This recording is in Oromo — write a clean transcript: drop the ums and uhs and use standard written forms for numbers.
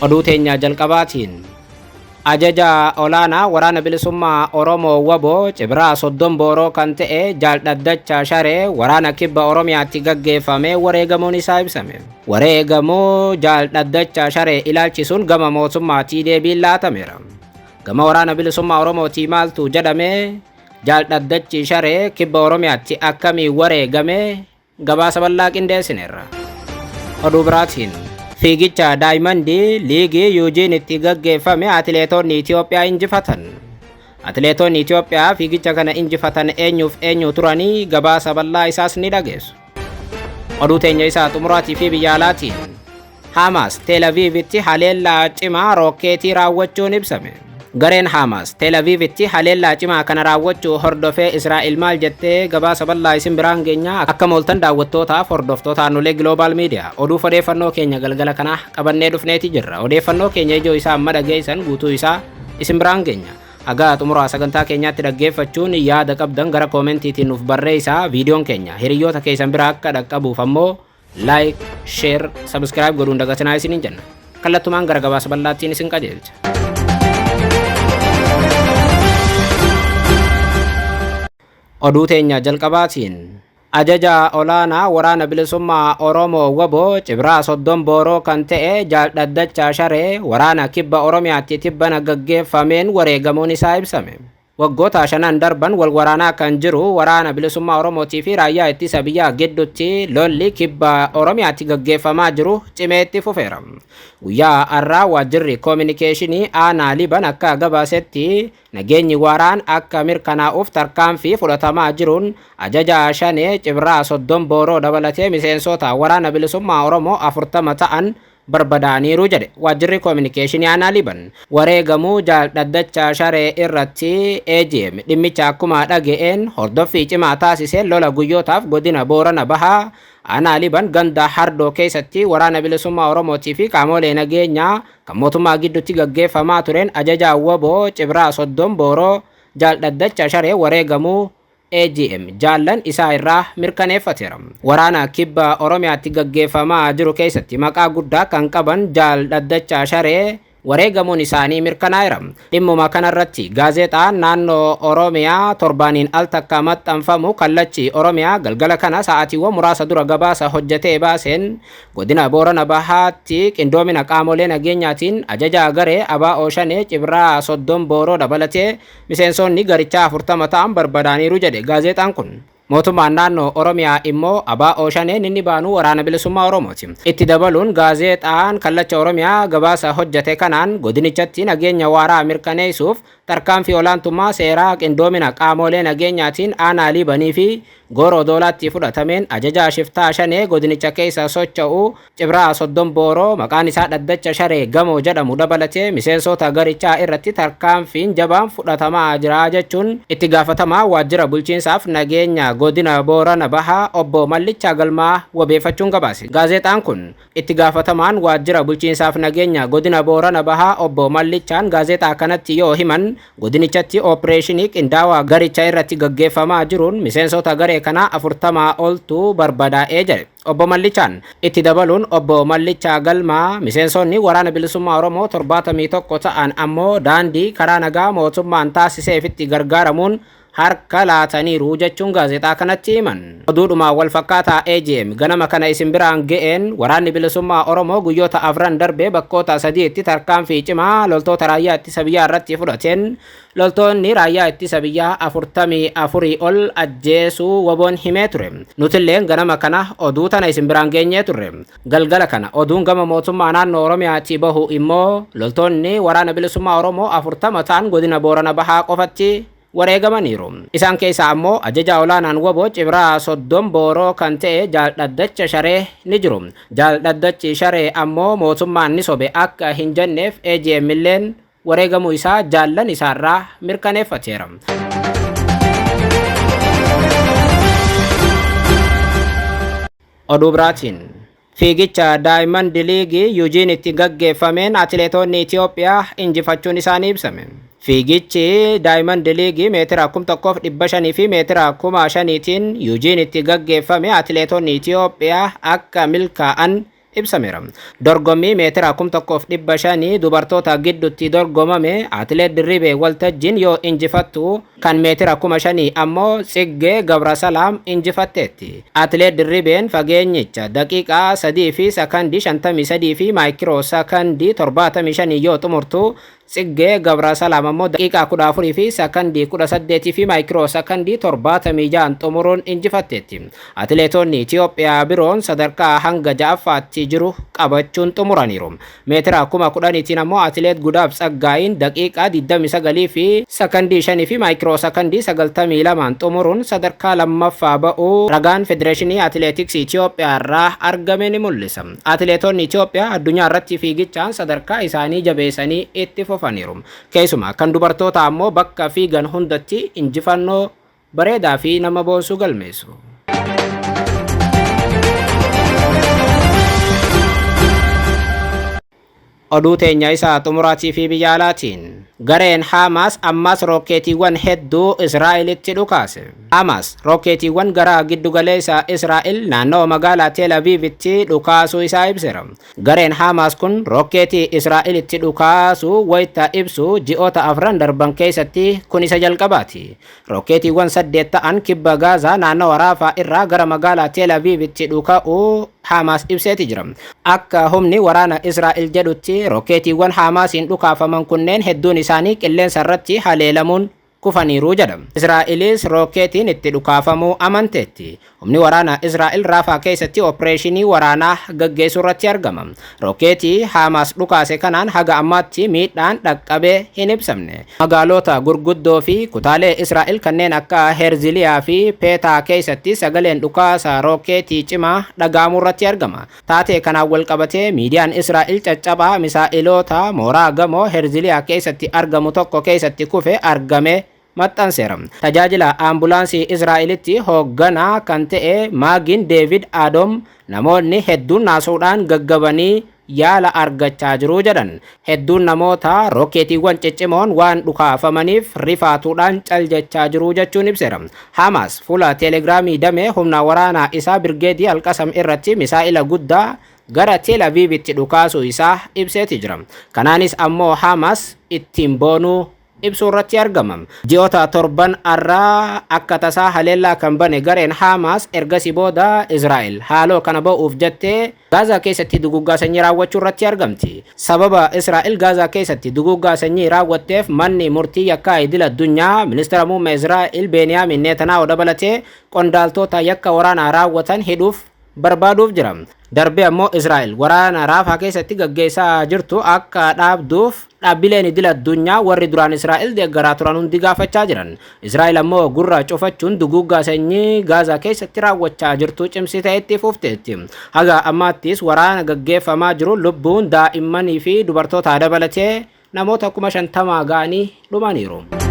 Oduu teenya jalqabaatiin ajaja olaanaa waraana bilisummaa Oromoo Waboo Cibraa Soddon Booroo kan ta'e Jaal Dhaddachaa Sharee waraana kibba Oromiyaatti gaggeeffame wareegamuun isaa ibsame. Wareegamuu Jaal Dhaddachaa Sharee ilaalchisuun gama mootummaatii deebiin laatameera. Gama waraana bilisummaa Oromootii maaltu jedhame? Jaal Dhaddachi Sharee kibba Oromiyaatti akkamiin wareegame? Gabaasa bal'aa qindeessineerra. Oduu biraatiin fiigicha Daayimandii liigii Yuujiinitti gaggeeffame atileetonni Itoophiyaa injifatan. Atileetonni Itoophiyaa fiigicha kana injifatan eenyu turanii? Gabaasa bal'aa isaas ni dhageessu. Oduu teenya isaa xumuraatii fi biyya alaatiin Hamas Tel Aviivitti haleellaa cimaa rookeetii raawwachuun ibsame. Gareen Hamas Tel Aviivitti haleellaa cimaa kana raawwachuu hordofee Israa'el maal jettee? Gabaasa bal'aa isin biraan geenya akka mooltan daawwattootaaf hordoftoota aanulee Global Media oduuf odeeffannoo keenya galgala kana qabannee dhufneeti jirra. Odeeffannoo keenya ijoo isaa amma dhageessan guutuu isaa isin biraan geenya. Haga xumuraa sagantaa keenyaatti dhaggeeffachuun yaada qabdan gara koomentiitiin nuuf barreessaa. Viidiyoon keenya hiriyoota keessan bira akka dhaqqabuuf ammoo like, share, subscribe godhuun dagatinaa isiniin jenna. Kallattumaan gara gabaasa bal'aattiin isin qajeelcha. Oduu teenya jalqabaatiin ajaja olaanaa waraana bilisummaa Oromoo Waboo Cibraa Soddon Booroo kan ta'e Jaal Dhaddachaa Sharee waraana kibba Oromiyaatti tibbana gaggeeffameen wareegamuun isaa ibsame. Waggoota 5 darban wal waraanaa kan jiru waraana bilisummaa Oromootii fi raayyaa ittisa biyyaa gidduutti lolli kibba Oromiyaatti gaggeeffamaa jiru cimeetti fufeera. Guyyaa har'aa waajjirri koominikeeshinii aanaa Liban akka gabaasetti nageenyi waaraan akka mirkanaa'uuf tarkaanfii fudhatamaa jiruun ajaja Shanee Cibraa Soddon Booroo dabalatee miseensota waraana bilisummaa Oromoo 40 ta'an barbadaaniiru jedhe waajjirri koominikeeshinii aanaa Liban. Wareegamuu Jaal Dhaddachaa Sharee irratti AGM dhimmicha akkuma dhaga'een hordoffii cimaa taasiseen lola guyyootaaf godina Boorana Bahaa aanaa Liban ganda Hardoo keessatti waraana bilisummaa Oromootii fi qaamolee nageenyaa kan mootummaa gidduutti gaggeeffamaa tureen ajaja Waboo Cibraa Soddon Booroo Jaal Dhaddachaa Sharee wareegamuu AGM jaallan isaa irraa mirkaneeffateera. Waraana kibba Oromiyaatti gaggeeffamaa jiru keessatti maqaa guddaa kan qaban Jaal Dhaddachaa Sharee wareegamuun isaanii mirkanaa'eera. Dhimmuma kanarratti gaazexaan naannoo Oromiyaa torbaaniin al takka maxxanfamu kallachi Oromiyaa galgala kana sa'aatiiwwan muraasa dura gabaasa hojjetee baaseen godina Boorana Bahaatti qindoomina qaamolee nageenyaatiin ajaja garee ABO Shanee Cibraa Soddon Booroo dabalatee miseensonni garichaa 40 ta'an barbadaaniiru jedhe gaazexaan kun. Mootummaan naannoo Oromiyaa immoo ABO Shaneen inni baanu waraana bilisummaa Oromooti. Itti dabaluun gaazexaan kallacha Oromiyaa gabaasa hojjete kanaan godinichatti nageenya waaraa mirkaneessuuf tarkaanfii olaantummaa seeraa qindoomina qaamolee nageenyaatiin aanaa Liibanii fi Gooroo Doolaatti fudhatameen ajaja shiftaa Shanee godinicha keessa socho'u Cibraa Soddon Booroo maqaan isaa Dhaddacha Sharee Gamoo jedhamu dabalatee miseensota garichaa irratti tarkaanfiin jabaan fudhatamaa jira jechuun itti gaafatamaa waajjira bulchiinsaaf nageenya godina Boorana Bahaa obbo Mallichaa Galmaa wabeeffachuun gabaase. Gaazexaan kun itti gaafatamaan waajjira bulchiinsaaf nageenya godina Boorana Bahaa obbo Mallichaan gaazexaa kanatti yoo himan godinichatti oopereeshinii qindaawaa garicha irratti gaggeeffamaa jiruun miseensota garee kana 40 oltu barbadaa'ee jedhe. Obbo Mallichaan itti dabaluun obbo Mallichaa Galmaa miseensonni waraana bilisummaa Oromoo 71 ta'an ammoo daandii karaa nagaa mootummaan taasiseefitti gargaaramuun harka laataniiru jechuun gaazexaa kanatti himan. Oduudhuma wal fakkaataa AGM ganama kana isin biraan ga'een waraanni bilisummaa Oromoo guyyoota 4 darbee bakkoota 3tti tarkaanfii cimaa loltoota raayyaa ittisa biyyaa irratti fudhateen loltoonni raayyaa ittisa biyyaa 44 ol ajjeesuu waboon himee ture. Nutilleen ganama kana oduu tana isin biraan geenyee turre. Galgala kana oduun gama mootummaa naannoo Oromiyaatti bahu immoo loltoonni waraana bilisummaa Oromoo 40 ta'an godina Boorana Bahaa qofatti wareegamaniiru. Isaan keessaa ammoo ajaja olaanaan Waboo Cibraa Soddon Booroo kan ta'e Jaal Dhaddacha Sharee ni jiru. Jaal Dhaddachi Sharee ammoo mootummaan ni sobe akka hin jenneef AGM illeen wareegamuu isaa jaallan isaarraa mirkaneeffateera. Oduu biraatiin fiigicha Daayimand liigii Yuujiinitti gaggeeffameen atileetonni Itoophiyaa injifachuun isaanii ibsame. Fiigichi Daayimand liigii meetira 1500 fi meetira 5000tiin Yuujiinitti gaggeeffame atileetonni Itoophiyaa akka milkaa'an ibsameera. Dorgommii meetira 1,500 dubartoota gidduutti dorgomame atileet Dirribee Waltajjiin yoo injifattu kan meetira 5,000 ammoo Tsiggee Gabrasalaam injifatteetti. Atileet Dirribeen fageenyicha daqiiqaa 3 fi sakandii 53 fi maayikiroo sakandii 75 yoo xumurtu Tsiggee Gabrasalaam ammoo daqiiqaa 14 fi sakandii 18 fi maayikiroo sakandii 76 xumuruun injifatteetti. Atileetonni Itiyoophiyaa biroon sadarkaa hanga ja'affaatti jiru qabachuun xumuraniiru. Meetira 10,000tiin ammoo atileet Gudaaf Tsaggaayin daqiiqaa 29 fi sakandii 5 fi maayikiroo sakandii 92 xumuruun sadarkaa lammaffaa ba'uu ragaan Federeeshinii Atileetiksii Itiyoophiyaa irraa argame ni mul'isa. Atileetonni Itiyoophiyaa addunyaa irratti fiigichaan sadarkaa isaanii jabeessanii itti fufaniiru. Keessumaa kan dubartoota ammoo bakka fiigan hundatti injifannoo bareedaa fi nama boonsu galmeessu. Oduu teenya isaa xumuraatii fi biyya alaatiin gareen Hamas ammas rookeetiiwwan hedduu Israa'elitti dhukaase. Hamas rookeetiiwwan gara giddugaleessa Israa'el naannoo magaalaa Tel Avivitti dhukaasuu isaa ibseera. Gareen Hamas kun rookeetii Israa'elitti dhukaasuu wayita ibsu ji'oota 4 darban keessatti kun isa jalqabaati. Rookeetiiwwan 8 ta'an kibba Gaazaa naannoo Raafaa irraa gara magaalaa Tel Avivitti dhuka'uu Hamas ibseeti jira. Akka humni waraana Israa'el jedhutti rookeetiiwwan Hamasiin dhukaafaman kunneen hedduun isaanii qilleensa irratti haleelamuun kufaniiru jedha. Israa'elis rookeetiin itti dhukaafamuu amanteetti. Humni waraana Israa'el Raafaa keessatti opereeshinii waraanaa gaggeessuu irratti argama. Rookeetii Hamas dhukaase kanaan haga ammaatti miidhaan dhaqqabee hin ibsamne. Magaalota gurguddoo fi kutaalee Israa'el kanneen akka Herzliyaa fi Peetaa keessatti sagaleen dhukaasa rookeetii cimaa dhaga'amuu irratti argama. Taatee kanaan wal qabatee miidiyaan Israa'el caccabaa misaa'iloota mooraa gamoo Herzliyaa keessatti argamu tokko keessatti kufe argame maxxanseera. Tajaajila ambulaansii Israa'elitti hoogganaa kan ta'e Maagin Deevid Adoom namoonni hedduun naasuudhaan gaggabanii yaala argachaa jiru jedhan. Hedduun namoota rookeetiiwwan ciccimoon waan dhukaafamaniif rifaatuudhaan caljachaa jiru jechuun ibseera. Hamas fuula teelegiraamii damee humna waraanaa isaa Birgeedii Alqasam irratti misaa'ila guddaa gara Tel Avivitti dhukaasuu isaa ibseeti jira. Kanaanis ammoo Hamas ittiin boonuu ibsuu irratti argama. Ji'oota torban irraa akka tasaa haleellaa kan bane gareen Hamas ergasii booda Israa'el haaloo kana ba'uuf jettee Gaazaa keessatti duguggaa sanyii raawwachuu irratti argamti. Sababa Israa'el Gaazaa keessatti duguggaa sanyii raawwatteef manni murtii yakkaa idil addunyaa ministeera muummee Israa'el Beniyaamin Netanyaahuu dabalatee qondaaltota yakka waraanaa raawwatan hidhuuf barbaaduuf jira. Darbee ammoo Israa'el waraana Raafaa keessatti gaggeessaa jirtu akka dhaabduuf dhaabbileen idil addunyaa warri duraan Israa'el deeggaraa turan hundi gaafachaa jiran. Israa'el ammoo gurra cufachuun duguggaa sanyii Gaazaa keessatti raawwachaa jirtu cimsitee itti fufteetti. Haga ammaattis waraana gaggeeffamaa jiru lubbuun daa'immanii fi dubartoota dabalatee namoota 50,000 ga'anii dhumaniiru.